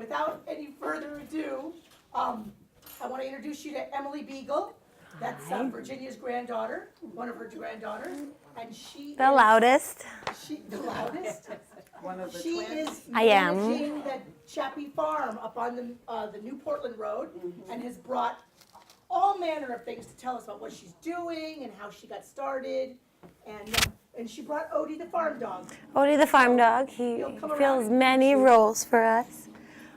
without any further ado, I want to introduce you to Emily Beagle. That's Virginia's granddaughter, one of her granddaughters, and she The loudest. The loudest. One of the She twins. is I am. managing the Chappie farm up on the New Portland Road, and has brought all manner of things to tell us about what she's doing and how she got started, and she brought Odie the farm dog. Odie the farm dog. He He'll come fills around. many roles for us.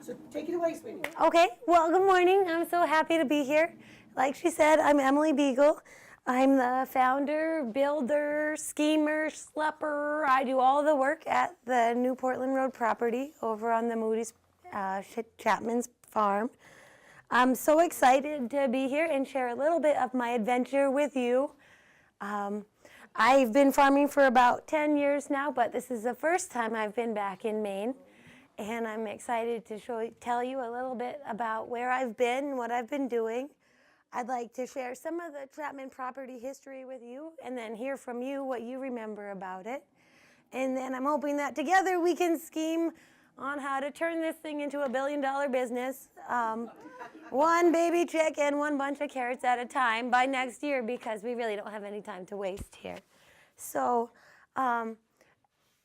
So take it away, sweetie. Okay, well, good morning. I'm so happy to be here. Like she said, I'm Emily Beagle. I'm the founder, builder, schemer, schlepper. I do all the work at the New Portland Road property over on the Moody's Chapman's farm. I'm so excited to be here and share a little bit of my adventure with you. I've been farming for about 10 years now, but this is the first time I've been back in Maine. And I'm excited to tell you a little bit about where I've been, what I've been doing. I'd like to share some of the Chapman property history with you and then hear from you what you remember about it. And then I'm hoping that together we can scheme on how to turn this thing into a billion-dollar business. One baby chick and one bunch of carrots at a time by next year, because we really don't have any time to waste here. So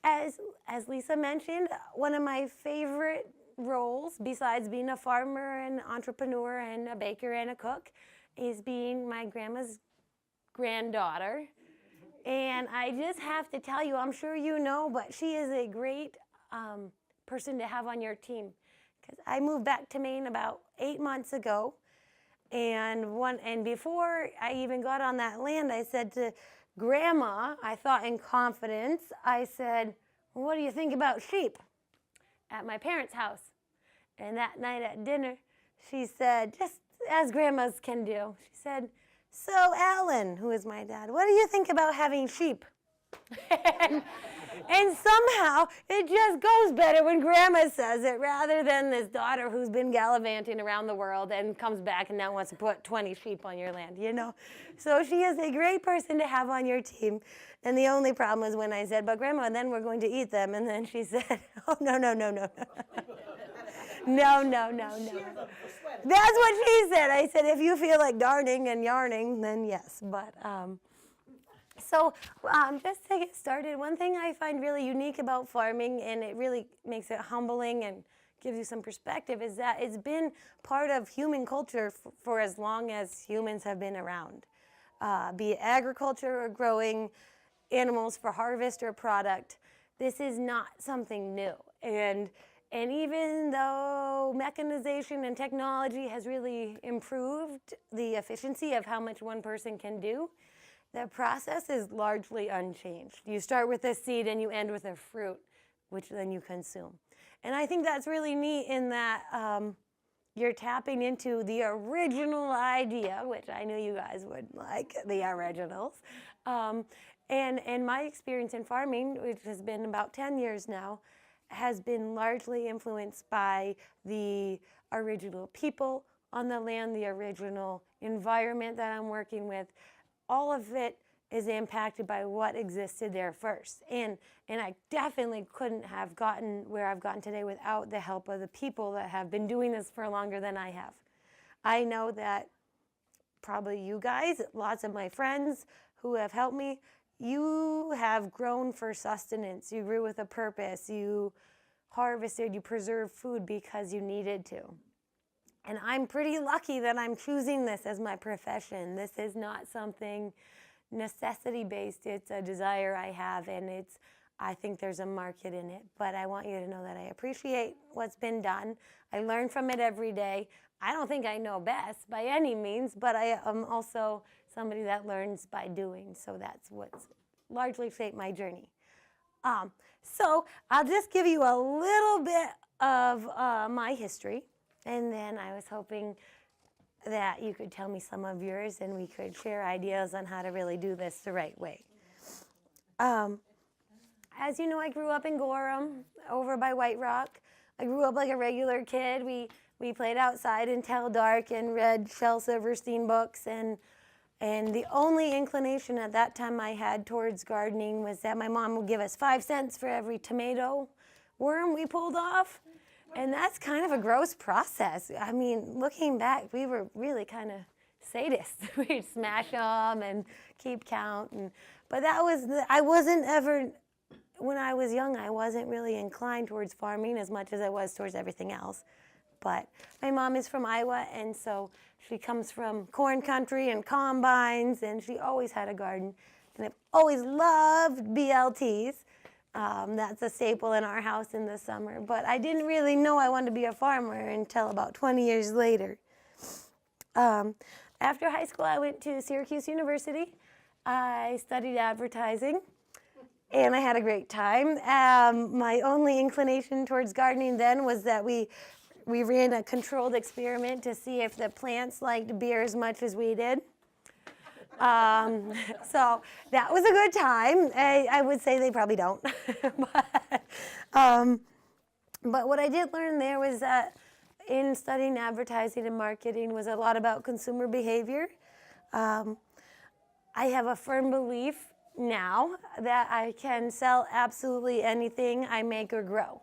as Lisa mentioned, one of my favorite roles, besides being a farmer and entrepreneur and a baker and a cook, is being my grandma's granddaughter. And I just have to tell you, I'm sure you know, but she is a great person to have on your team. Because I moved back to Maine about 8 months ago, and before I even got on that land, I said to Grandma, I thought in confidence, I said, well, what do you think about sheep? At my parents' house. And that night at dinner, she said, just as grandmas can do, she said, so Alan, who is my dad, what do you think about having sheep? and somehow it just goes better when grandma says it rather than this daughter who's been gallivanting around the world and comes back and now wants to put 20 sheep on your land, you know. So she is a great person to have on your team. And the only problem was when I said, but Grandma, then we're going to eat them. And then she said, oh, no. No. That's what she said. I said, if you feel like darning and yarning, then yes. But so just to get started, one thing I find really unique about farming, and it really makes it humbling and gives you some perspective, is that it's been part of human culture for as long as humans have been around. Be it agriculture or growing animals for harvest or product, this is not something new. And even though mechanization and technology has really improved the efficiency of how much one person can do, the process is largely unchanged. You start with a seed and you end with a fruit, which then you consume. And I think that's really neat in that you're tapping into the original idea, which I knew you guys would like, the originals. And my experience in farming, which has been about 10 years now, has been largely influenced by the original people on the land, the original environment that I'm working with. All of it is impacted by what existed there first. And I definitely couldn't have gotten where I've gotten today without the help of the people that have been doing this for longer than I have. I know that probably you guys, lots of my friends who have helped me, you have grown for sustenance. You grew with a purpose. You harvested, you preserved food because you needed to. And I'm pretty lucky that I'm choosing this as my profession. This is not something necessity-based. It's a desire I have, and I think there's a market in it. But I want you to know that I appreciate what's been done. I learn from it every day. I don't think I know best by any means, but I am also somebody that learns by doing. So that's what's largely shaped my journey. So I'll just give you a little bit of my history. And then I was hoping that you could tell me some of yours and we could share ideas on how to really do this the right way. As you know, I grew up in Gorham, over by White Rock. I grew up like a regular kid. We played outside until dark and read Shel Silverstein books. And the only inclination at that time I had towards gardening was that my mom would give us 5 cents for every tomato worm we pulled off. And that's kind of a gross process. I mean, looking back, we were really kind of sadists. We'd smash them and keep count. But that was, I wasn't ever, when I was young, I wasn't really inclined towards farming as much as I was towards everything else. But my mom is from Iowa, and so she comes from corn country and combines, and she always had a garden. And I've always loved BLTs. That's a staple in our house in the summer. But I didn't really know I wanted to be a farmer until about 20 years later. After high school, I went to Syracuse University. I studied advertising, and I had a great time. My only inclination towards gardening then was that we ran a controlled experiment to see if the plants liked beer as much as we did. So that was a good time. I would say they probably don't. But what I did learn there was that in studying advertising and marketing was a lot about consumer behavior. I have a firm belief now that I can sell absolutely anything I make or grow.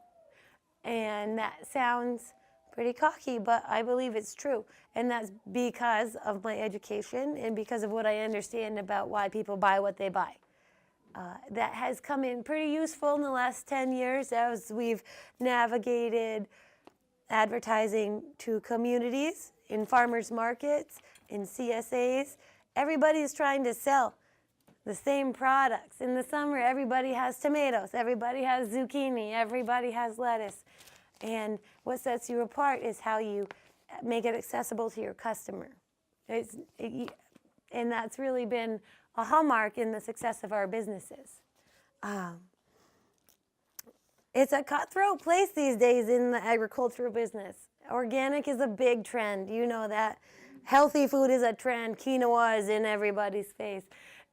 And that sounds pretty cocky, but I believe it's true. And that's because of my education and because of what I understand about why people buy what they buy. That has come in pretty useful in the last 10 years as we've navigated advertising to communities, in farmers markets, in CSAs. Everybody's trying to sell the same products. In the summer, everybody has tomatoes, everybody has zucchini, everybody has lettuce. And what sets you apart is how you make it accessible to your customer. And that's really been a hallmark in the success of our businesses. It's a cutthroat place these days in the agricultural business. Organic is a big trend. You know that. Healthy food is a trend. Quinoa is in everybody's face.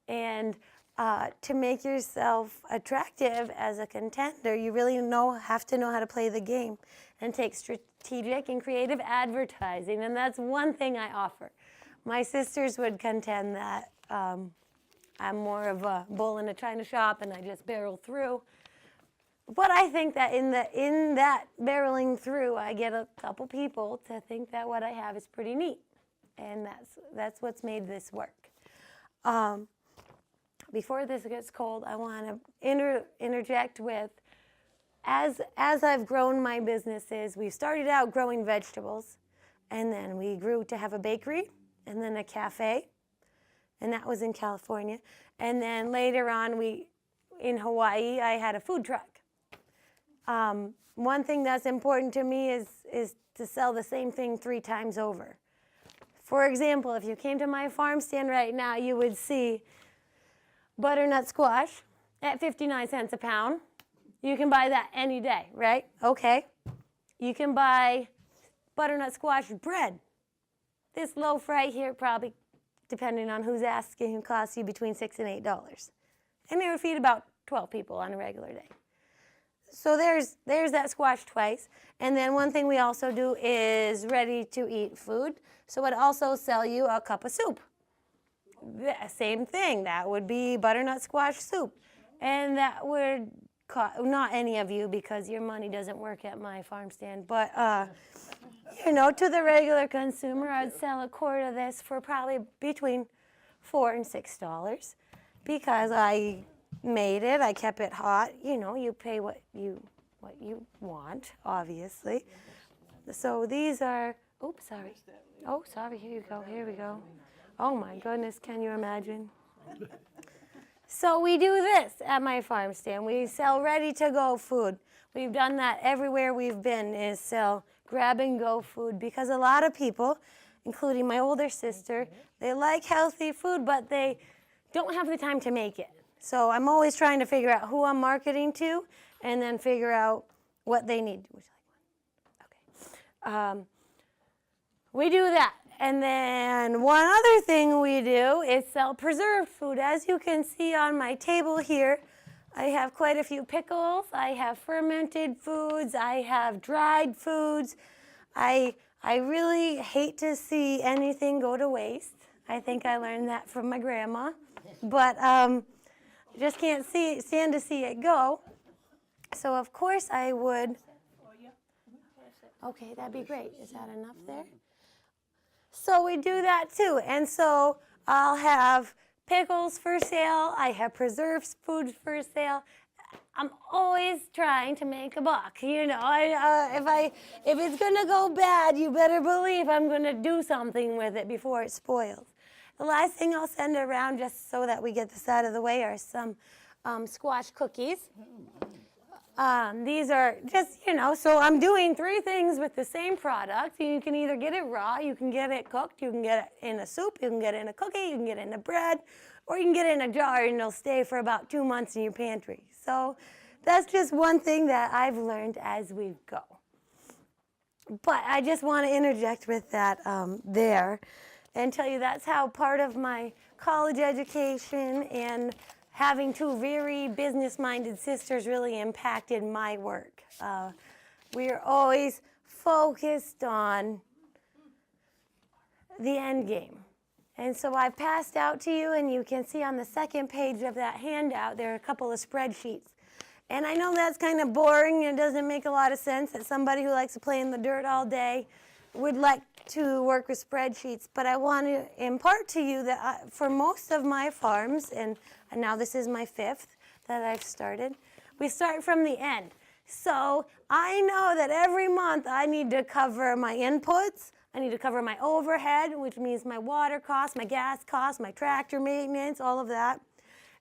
And to make yourself attractive as a contender, you really have to know how to play the game and take strategic and creative advertising. And that's one thing I offer. My sisters would contend that I'm more of a bull in a china shop and I just barrel through. But I think that in that barreling through, I get a couple people to think that what I have is pretty neat. And that's what's made this work. Before this gets cold, I want to interject with, as I've grown my businesses, we started out growing vegetables, and then we grew to have a bakery, and then a cafe, and that was in California. And then later on, in Hawaii, I had a food truck. One thing that's important to me is to sell the same thing 3 times over. For example, if you came to my farm stand right now, you would see butternut squash at 59 cents a pound. You can buy that any day, right? Okay. You can buy butternut squash bread. This loaf right here probably, depending on who's asking, costs you between $6 and $8. And it would feed about 12 people on a regular day. So there's that squash twice. And then one thing we also do is ready-to-eat food. So I'd also sell you a cup of soup. The same thing. That would be butternut squash soup. And that would cost, not any of you because your money doesn't work at my farm stand, but to the regular consumer, I'd sell a quart of this for probably between $4 and $6 because I made it, I kept it hot. You pay what you want, obviously. So these are, oops, sorry. Oh, sorry, here we go. Oh my goodness, can you imagine? So we do this at my farm stand. We sell ready-to-go food. We've done that everywhere we've been, is sell grab-and-go food, because a lot of people, including my older sister, they like healthy food, but they don't have the time to make it. So I'm always trying to figure out who I'm marketing to and then figure out what they need. Would you like one? Okay. We do that. And then one other thing we do is sell preserved food. As you can see on my table here, I have quite a few pickles. I have fermented foods. I have dried foods. I really hate to see anything go to waste. I think I learned that from my grandma. But just can't stand to see it go. So of course I would Okay, that'd be great. Is that enough there? So we do that too. And so I'll have pickles for sale. I have preserved foods for sale. I'm always trying to make a buck. You know, if it's gonna go bad, you better believe I'm gonna do something with it before it spoils. The last thing I'll send around, just so that we get this out of the way, are some squash cookies. These are just, you know, so I'm doing 3 things with the same product. You can either get it raw, you can get it cooked, you can get it in a soup, you can get it in a cookie, you can get it in a bread, or you can get it in a jar and it'll stay for about 2 months in your pantry. So that's just one thing that I've learned as we go. But I just want to interject with that there and tell you that's how part of my college education and having 2 very business-minded sisters really impacted my work. We are always focused on the end game. And so I've passed out to you, and you can see on the second page of that handout, there are a couple of spreadsheets. And I know that's kind of boring and it doesn't make a lot of sense that somebody who likes to play in the dirt all day would like to work with spreadsheets, but I want to impart to you that for most of my farms, and now this is my 5th that I've started, we start from the end. So I know that every month I need to cover my inputs, I need to cover my overhead, which means my water costs, my gas costs, my tractor maintenance, all of that.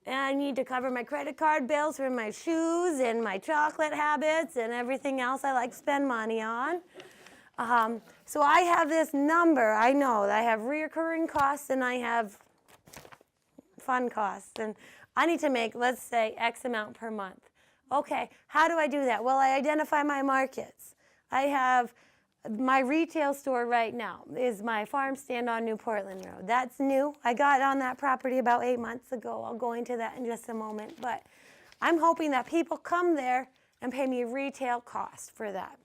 And I need to cover my credit card bills for my shoes and my chocolate habits and everything else I like to spend money on. So I have this number. I know that I have recurring costs and I have fun costs. And I need to make, let's say, X amount per month. Okay, how do I do that? Well, I identify my markets. I have my retail store right now is my farm stand on New Portland Road. That's new. I got on that property about 8 months ago. I'll go into that in just a moment. But I'm hoping that people come there and pay me retail cost for that.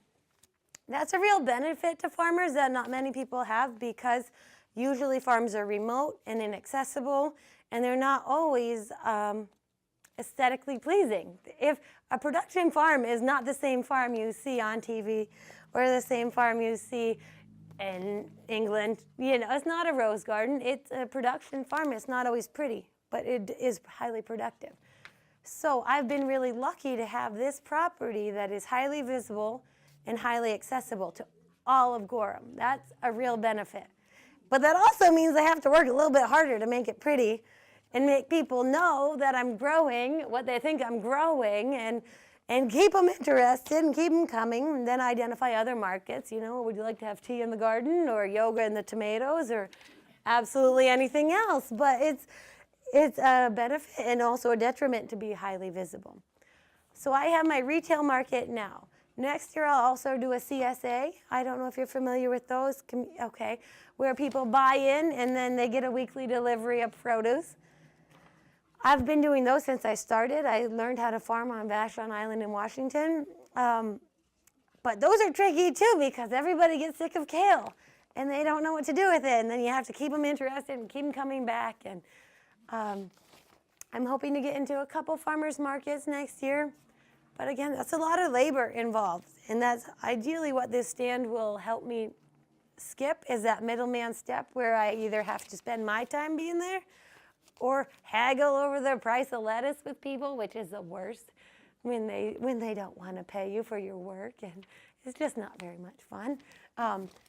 That's a real benefit to farmers that not many people have because usually farms are remote and inaccessible and they're not always aesthetically pleasing. If a production farm is not the same farm you see on TV or the same farm you see in England, you know, it's not a rose garden, it's a production farm. It's not always pretty, but it is highly productive. So I've been really lucky to have this property that is highly visible and highly accessible to all of Gorham. That's a real benefit. But that also means I have to work a little bit harder to make it pretty and make people know that I'm growing what they think I'm growing and keep them interested and keep them coming, and then identify other markets. You know, would you like to have tea in the garden or yoga in the tomatoes or absolutely anything else? But it's a benefit and also a detriment to be highly visible. So I have my retail market now. Next year I'll also do a CSA. I don't know if you're familiar with those. Okay, where people buy in and then they get a weekly delivery of produce. I've been doing those since I started. I learned how to farm on Vashon Island in Washington. But those are tricky too because everybody gets sick of kale and they don't know what to do with it. And then you have to keep them interested and keep them coming back. And I'm hoping to get into a couple farmers markets next year. But again, that's a lot of labor involved. And that's ideally what this stand will help me skip is that middleman step where I either have to spend my time being there or haggle over the price of lettuce with people, which is the worst when they don't want to pay you for your work. And it's just not very much fun.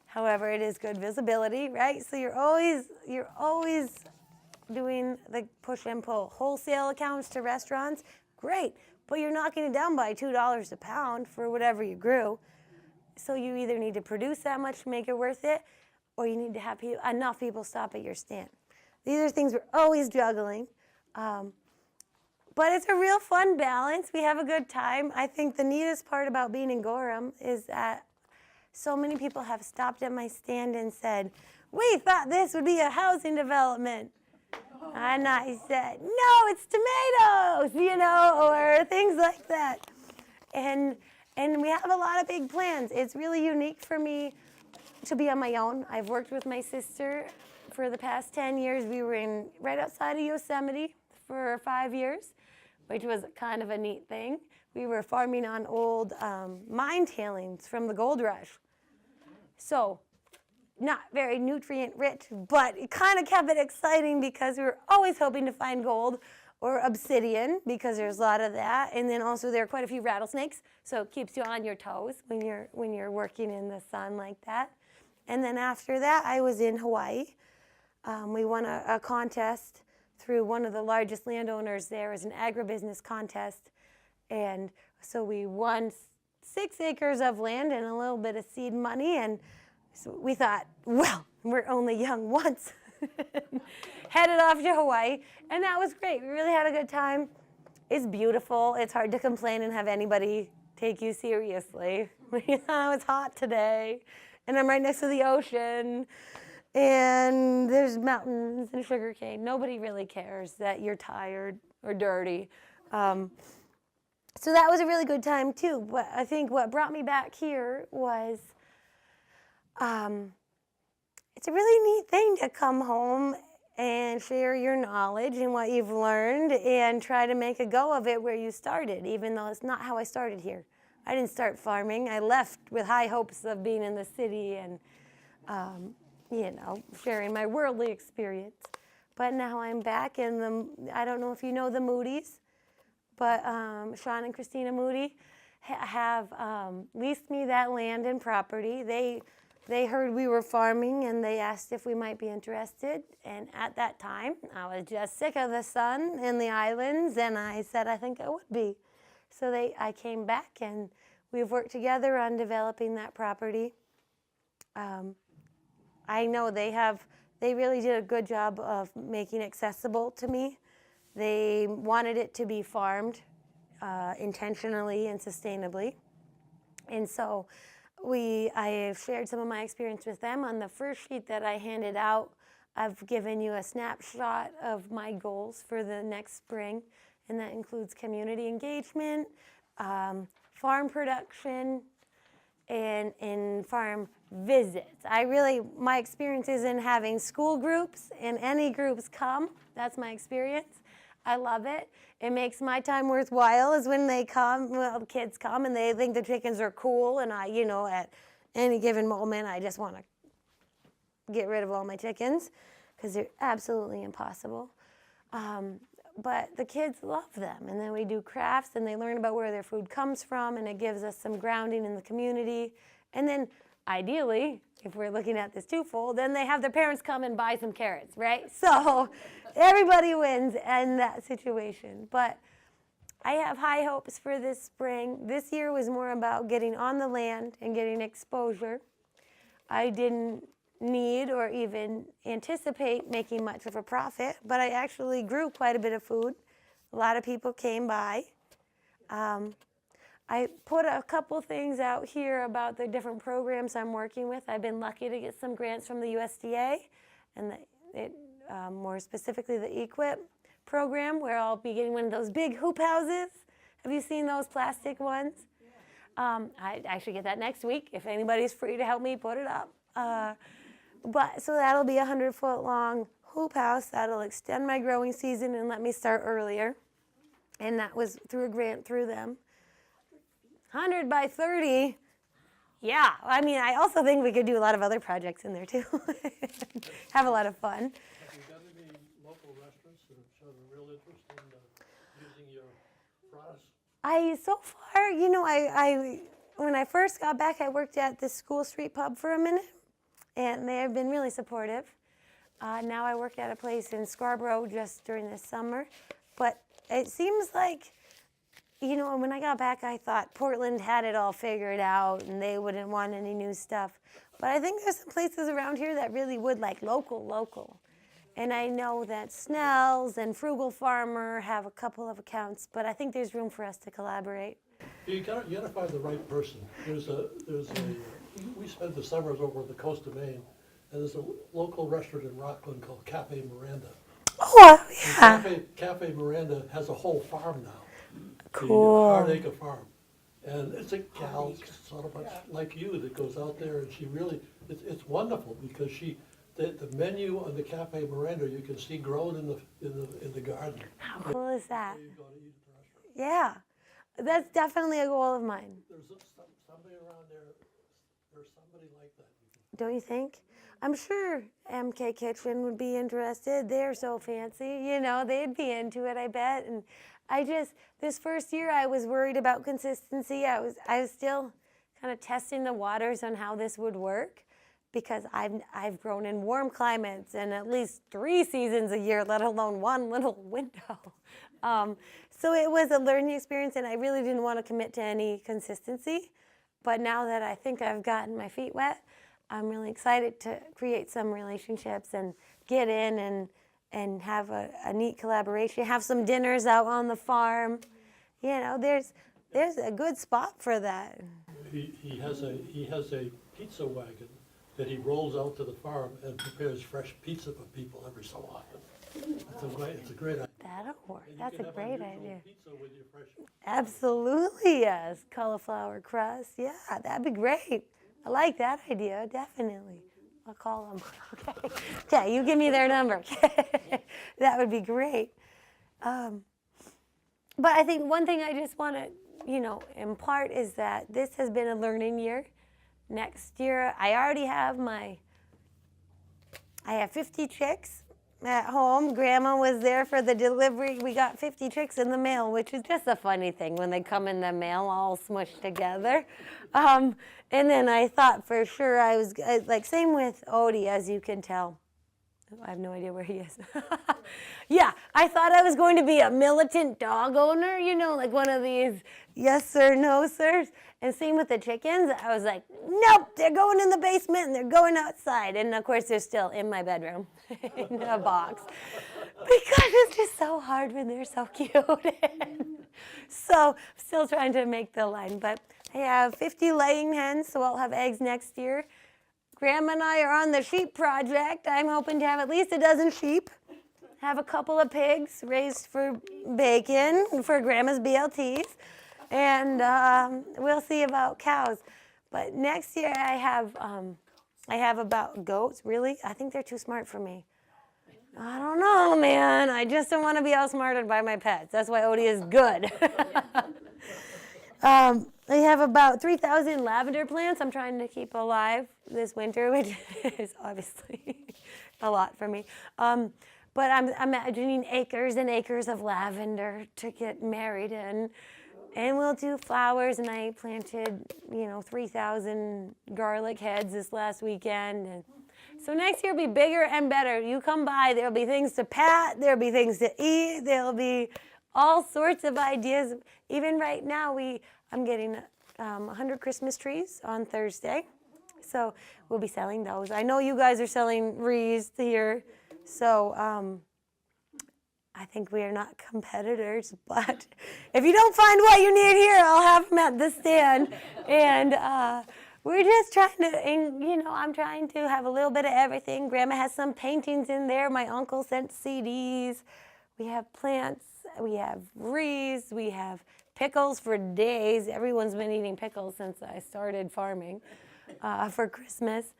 However, it is good visibility, right? So you're always doing the push and pull. Wholesale accounts to restaurants, great. But you're knocking it down by $2 a pound for whatever you grew. So you either need to produce that much to make it worth it, or you need to have enough people stop at your stand. These are things we're always juggling. But it's a real fun balance. We have a good time. I think the neatest part about being in Gorham is that so many people have stopped at my stand and said, "We thought this would be a housing development." And I said, "No, it's tomatoes," you know, or things like that. And we have a lot of big plans. It's really unique for me to be on my own. I've worked with my sister for the past 10 years. We were right outside of Yosemite for 5 years, which was kind of a neat thing. We were farming on old mine tailings from the gold rush. So not very nutrient rich, but it kind of kept it exciting because we were always hoping to find gold or obsidian because there's a lot of that. And then also there are quite a few rattlesnakes, so it keeps you on your toes when you're working in the sun like that. And then after that, I was in Hawaii. We won a contest through one of the largest landowners there. It was an agribusiness contest. And so we won 6 acres of land and a little bit of seed money. And so we thought, well, we're only young once. Headed off to Hawaii. And that was great. We really had a good time. It's beautiful. It's hard to complain and have anybody take you seriously. It's hot today. And I'm right next to the ocean. And there's mountains and sugarcane. Nobody really cares that you're tired or dirty. So that was a really good time too. But I think what brought me back here was it's a really neat thing to come home and share your knowledge and what you've learned and try to make a go of it where you started, even though it's not how I started here. I didn't start farming. I left with high hopes of being in the city and sharing my worldly experience. But now I'm back in I don't know if you know the Moody's, but Sean and Christina Moody have leased me that land and property. They heard we were farming and they asked if we might be interested. And at that time, I was just sick of the sun in the islands and I said I think I would be. So I came back and we've worked together on developing that property. I know they really did a good job of making it accessible to me. They wanted it to be farmed intentionally and sustainably. And so I have shared some of my experience with them. On the first sheet that I handed out, I've given you a snapshot of my goals for the next spring, and that includes community engagement, farm production, and farm visits. My experience is in having school groups, and any groups come. That's my experience. I love it. It makes my time worthwhile is when they come, the kids come and they think the chickens are cool and at any given moment I just want to get rid of all my chickens because they're absolutely impossible. But the kids love them, and then we do crafts and they learn about where their food comes from, and it gives us some grounding in the community. And then ideally, if we're looking at this twofold, then they have their parents come and buy some carrots, right? So everybody wins in that situation. But I have high hopes for this spring. This year was more about getting on the land and getting exposure. I didn't need or even anticipate making much of a profit, but I actually grew quite a bit of food. A lot of people came by. I put a couple things out here about the different programs I'm working with. I've been lucky to get some grants from the USDA, and more specifically the EQIP program, where I'll be getting one of those big hoop houses. Have you seen those plastic ones? I should get that next week if anybody's free to help me put it up. So that'll be a 100-foot long hoop house that'll extend my growing season and let me start earlier. And that was through a grant through them. 100 by 30. Yeah, I mean, I also think we could do a lot of other projects in there too. Have a lot of fun. Have you got any local restaurants that have shown a real interest in using your products? So far, when I first got back, I worked at the School Street Pub for a minute, and they have been really supportive. Now I work at a place in Scarborough just during the summer, but it seems like, when I got back, I thought Portland had it all figured out and they wouldn't want any new stuff. But I think there's some places around here that really would like local. And I know that Snell's and Frugal Farmer have a couple of accounts, but I think there's room for us to collaborate. You gotta find the right person. We spent the summers over on the coast of Maine, and there's a local restaurant in Rockland called Cafe Miranda. Oh, yeah. Cafe Miranda has a whole farm now. Cool. A 100-acre farm. And it's a gal sort of much like you that goes out there, and she really, it's wonderful because the menu on the Cafe Miranda you can see grown in the garden. How cool is that? You go to eat at the restaurant. Yeah, that's definitely a goal of mine. There's somebody around there, there's somebody like that. don't you think? I'm sure MK Kitchen would be interested. They're so fancy, they'd be into it, I bet. And this first year I was worried about consistency. I was still kind of testing the waters on how this would work, because I've grown in warm climates and at least 3 seasons a year, let alone one little window. So it was a learning experience, and I really didn't want to commit to any consistency. But now that I think I've gotten my feet wet, I'm really excited to create some relationships and get in and have a neat collaboration, have some dinners out on the farm. There's a good spot for that. He has a pizza wagon that he rolls out to the farm and prepares fresh pizza for people every so often. It's a great idea. That'll work. And you That's can a have great unusual idea. Pizza with your fresh. Absolutely, yes. Cauliflower crust. Yeah, that'd be great. I like that idea, definitely. I'll call them. Okay. Okay, you give me their number. That would be great. But I think one thing I just want to, impart is that this has been a learning year. Next year, I already have I have 50 chicks at home. Grandma was there for the delivery. We got 50 chicks in the mail, which is just a funny thing when they come in the mail all smushed together. And then I thought for sure I was, like, same with Odie, as you can tell. I have no idea where he is. Yeah, I thought I was going to be a militant dog owner, like one of these yes sir, no sirs. And same with the chickens. I was like, nope, they're going in the basement and they're going outside. And of course, they're still in my bedroom in a box. Because it's just so hard when they're so cute. So still trying to make the line. But I have 50 laying hens, so I'll have eggs next year. Grandma and I are on the sheep project. I'm hoping to have at least a dozen sheep. Have a couple of pigs raised for bacon for Grandma's BLTs. And we'll see about cows. But next year I have about goats. Really? I think they're too smart for me. I don't know, man. I just don't want to be outsmarted by my pets. That's why Odie is good. I have about 3,000 lavender plants I'm trying to keep alive this winter, which is obviously a lot for me. But I'm imagining acres and acres of lavender to get married in. And we'll do flowers, and I planted, 3,000 garlic heads this last weekend. And so next year will be bigger and better. You come by, there'll be things to pat, there'll be things to eat, there'll be all sorts of ideas. Even right now, I'm getting 100 Christmas trees on Thursday. So we'll be selling those. I know you guys are selling wreaths here, so I think we are not competitors, but if you don't find what you need here, I'll have them at the stand. And we're just trying to, I'm trying to have a little bit of everything. Grandma has some paintings in there. My uncle sent CDs. We have plants. We have wreaths. We have pickles for days. Everyone's been eating pickles since I started farming for Christmas.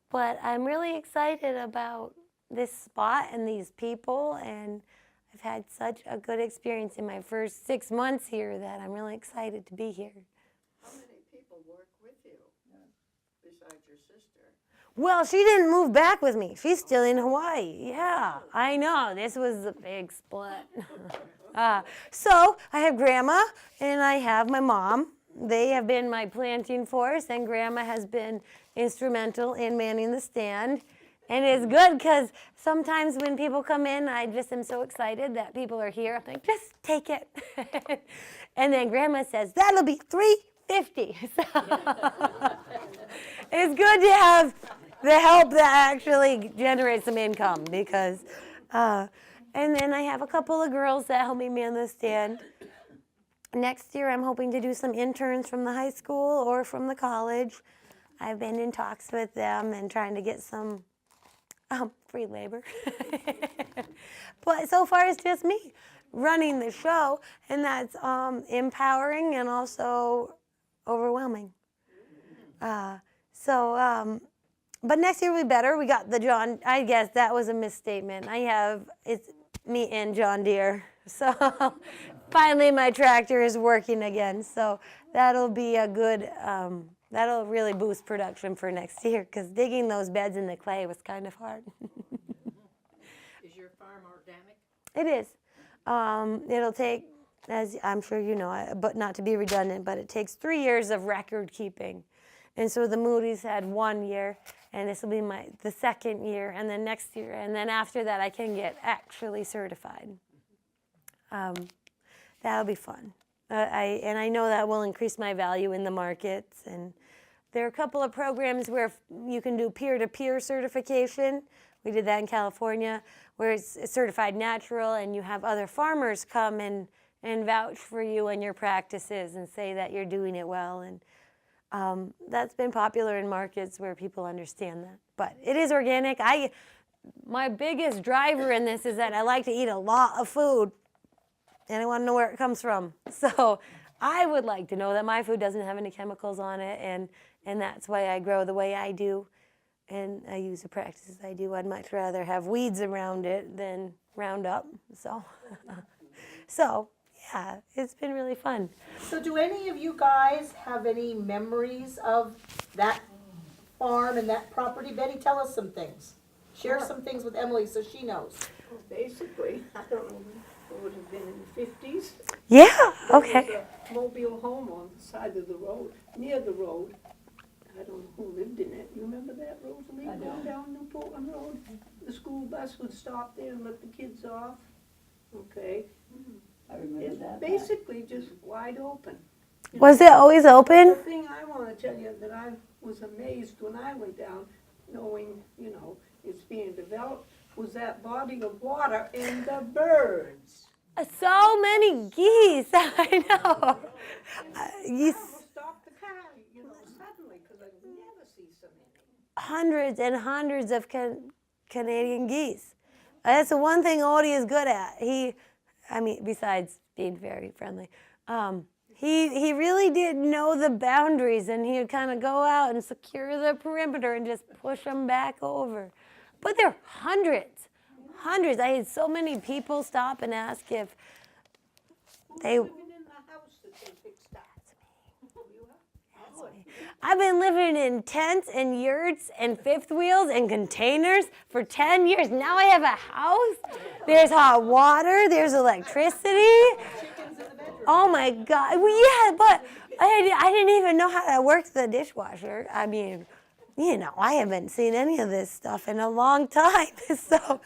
But I'm really excited about this spot and these people, and I've had such a good experience in my first 6 months here that I'm really excited to be here. How many people work with you besides your sister? Well, she didn't move back with me. She's still in Hawaii. Yeah, I know. This was a big split. So I have Grandma and I have my mom. They have been my planting force, and Grandma has been instrumental in manning the stand. And it's good because sometimes when people come in, I just am so excited that people are here. I'm like, just take it. And then Grandma says, that'll be $3.50. So it's good to have the help that actually generates some income because, and then I have a couple of girls that help me man the stand. Next year, I'm hoping to do some interns from the high school or from the college. I've been in talks with them and trying to get some free labor. But so far it's just me running the show, and that's empowering and also overwhelming. But next year will be better. We got the John, I guess that was a misstatement. It's me and John Deere. So finally my tractor is working again. So that'll be a good that'll really boost production for next year because digging those beds in the clay was kind of hard. Is your farm organic? It is. It'll take, as I'm sure you know, but not to be redundant, but it takes 3 years of record keeping. And so the Moody's had 1 year, and this will be the second year, and then next year, and then after that I can get actually certified. That'll be fun. I know that will increase my value in the markets. And there are a couple of programs where you can do peer-to-peer certification. We did that in California, where it's certified natural, and you have other farmers come and vouch for you and your practices and say that you're doing it well. And that's been popular in markets where people understand that. But it is organic. My biggest driver in this is that I like to eat a lot of food, and I want to know where it comes from. So I would like to know that my food doesn't have any chemicals on it, and that's why I grow the way I do, and I use the practices I do. I'd much rather have weeds around it than Roundup. So yeah, it's been really fun. So do any of you guys have any memories of that farm and that property? Betty, tell us some things. Share some things with Emily so she knows. Well, basically, I don't know, it would have been in the 50s. Yeah, okay. There was a mobile home on the side of the road, near the road. I don't know who lived in it. You remember that, Rosalie? Going down New Portland Road? The school bus would stop there and let the kids off. Okay. I remember It's that. basically just wide open. Was it always The open? thing I want to tell you that I was amazed when I went down, knowing, you know, it's being developed, was that body of water and the birds. So many geese. I know. You stop the car, you know, suddenly, because I never see so many. Hundreds and hundreds of Canadian geese. That's the one thing Odie is good at. Besides being very friendly, he really did know the boundaries, and he would kind of go out and secure the perimeter and just push them back over. But there are hundreds. I had so many people stop and ask if they. Who's living in the house that they fixed that? I've been living in tents and yurts and fifth wheels and containers for 10 years. Now I have a house. There's hot water. There's electricity. Oh my God. Well, yeah, but I didn't even know how to work the dishwasher. I mean, you know, I haven't seen any of this stuff in a long time. So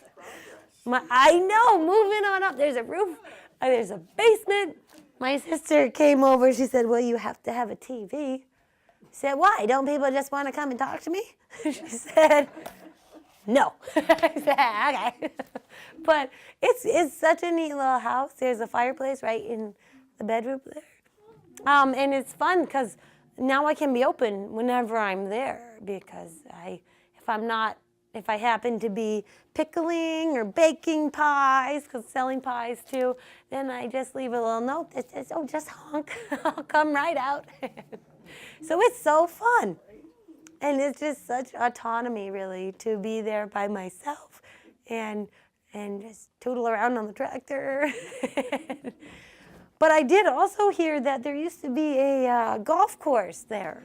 I know, moving on up. There's a roof. There's a basement. My sister came over. She said, well, you have to have a TV. I said, why? Don't people just want to come and talk to me? She said, no. I said, okay. But it's such a neat little house. There's a fireplace right in the bedroom there. And it's fun because now I can be open whenever I'm there, because if I happen to be pickling or baking pies, because selling pies too, then I just leave a little note that says, oh, just honk. I'll come right out. So it's so fun. And it's just such autonomy, really, to be there by myself and just tootle around on the tractor. But I did also hear that there used to be a golf course there.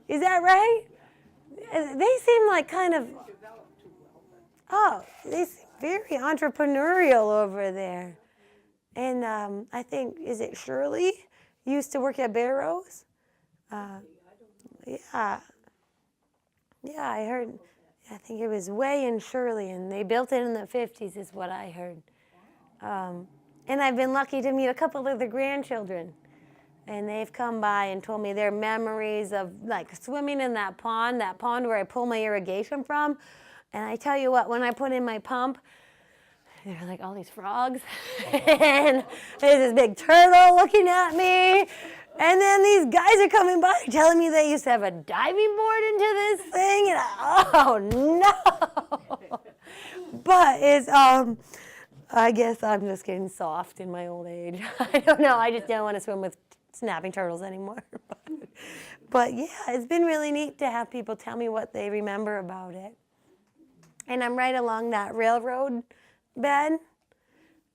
Is that right? They seem like kind of, they seem very entrepreneurial over there. And I think, is it Shirley used to work at Barrows? Yeah, I heard. I think it was way in Shirley, and they built it in the 50s, is what I heard. And I've been lucky to meet a couple of the grandchildren, and they've come by and told me their memories of like swimming in that pond where I pull my irrigation from. And I tell you what, when I put in my pump, there are like all these frogs, and there's this big turtle looking at me. And then these guys are coming by telling me they used to have a diving board into this thing, and oh no! But it's I guess I'm just getting soft in my old age. I don't know. I just don't want to swim with snapping turtles anymore. But yeah, it's been really neat to have people tell me what they remember about it. And I'm right along that railroad bed.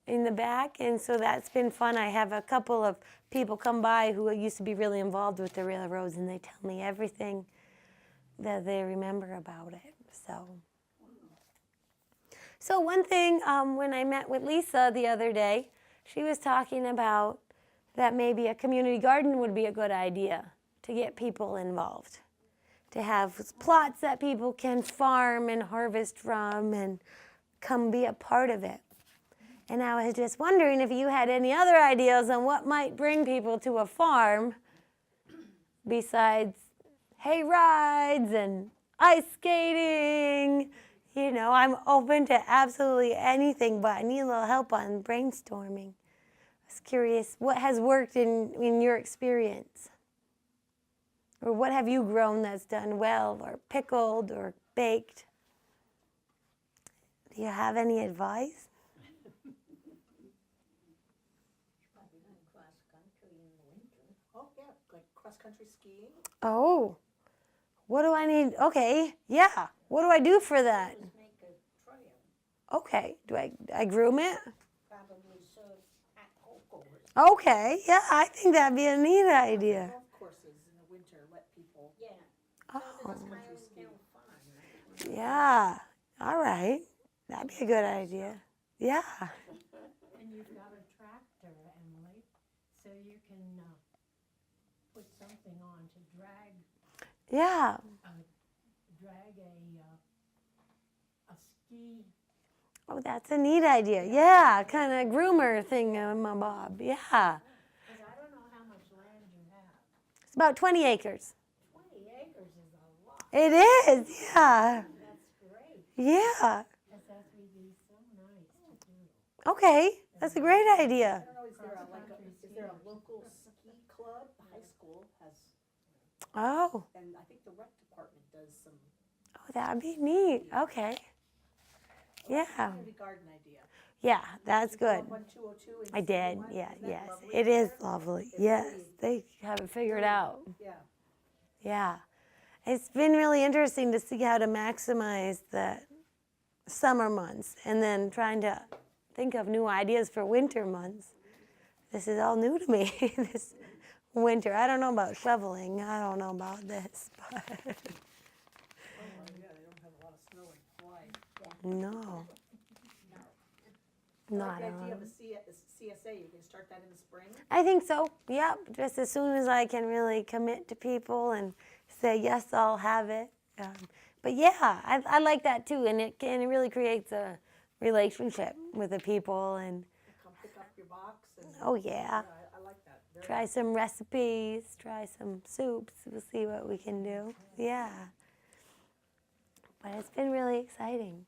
in the back, and so that's been fun. I have a couple of people come by who used to be really involved with the railroads, and they tell me everything that they remember about it. So one thing, when I met with Lisa the other day, she was talking about that maybe a community garden would be a good idea to get people involved, to have plots that people can farm and harvest from and come be a part of it. And I was just wondering if you had any other ideas on what might bring people to a farm besides hay rides and ice skating. You know, I'm open to absolutely anything, but I need a little help on brainstorming. I was curious, what has worked in your experience? Or what have you grown that's done well, or pickled, or baked? Do you have any advice? Oh, yeah, like cross-country skiing. Oh, what do I need? Okay, yeah. What do I do for that? Make a trail, Okay, do I groom it? probably serve at Coco's. Okay, yeah, I think that'd be a neat idea. Golf courses in the winter, let people. Yeah. Oh, Highland Farm. yeah, all right. That'd be a good idea. Yeah, And you've got a tractor, Emily, so you can put something on to drag yeah. a ski. Oh, that's a neat idea. Yeah, kind of groomer thing on my bob. Yeah, Because I don't know how much land you have. it's about 20 acres. 20 acres is a lot. It is, yeah, That's great. yeah. Because that would be so nice to do. Okay, that's a great idea. I don't know, is there a local ski club? The high school has, Oh, and I think the rec department does some that'd be neat. Okay. Yeah, community garden idea. yeah, that's Did you go good. up on 202 and I see did, one? yeah, Isn't that yes. lovely It up is there? lovely. It's Yes, really- they have it figured out. Yeah. Yeah. It's been really interesting to see how to maximize the summer months and then trying to think of new ideas for winter months. This is all new to me, this winter. I don't know about shoveling. I don't know about this, but Oh, yeah, they don't have a lot of snow in Hawaii. no. I Not like the a idea lot. of a CSA, you can start that in the spring. I think so. Yep. Just as soon as I can really commit to people and say yes, I'll have it. But yeah, I like that too, and it really creates a relationship with the people. And Come pick up your box and. oh yeah, I like that. Very try some recipes, try some soups. We'll see what we can do. Yeah. But it's been really exciting.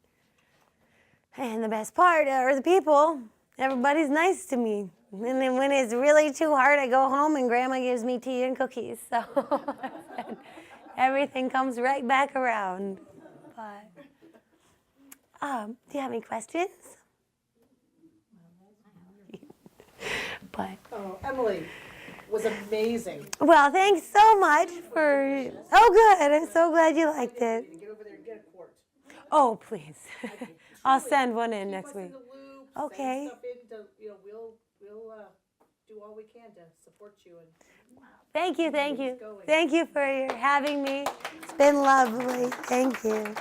And the best part are the people. Everybody's nice to me. And then when it's really too hard, I go home and Grandma gives me tea and cookies. So everything comes right back around. But do you have any questions? But Oh, Emily was amazing. well, thanks so much for. Oh, good. I'm so glad you liked it. Get over there and get a quart. Oh, please. I'll send one in Keep next us in week. the loop. Okay. Send stuff in to, we'll do all we can to support you and. Thank you, thank you. Going. Thank you for having me. It's been lovely. Thank you.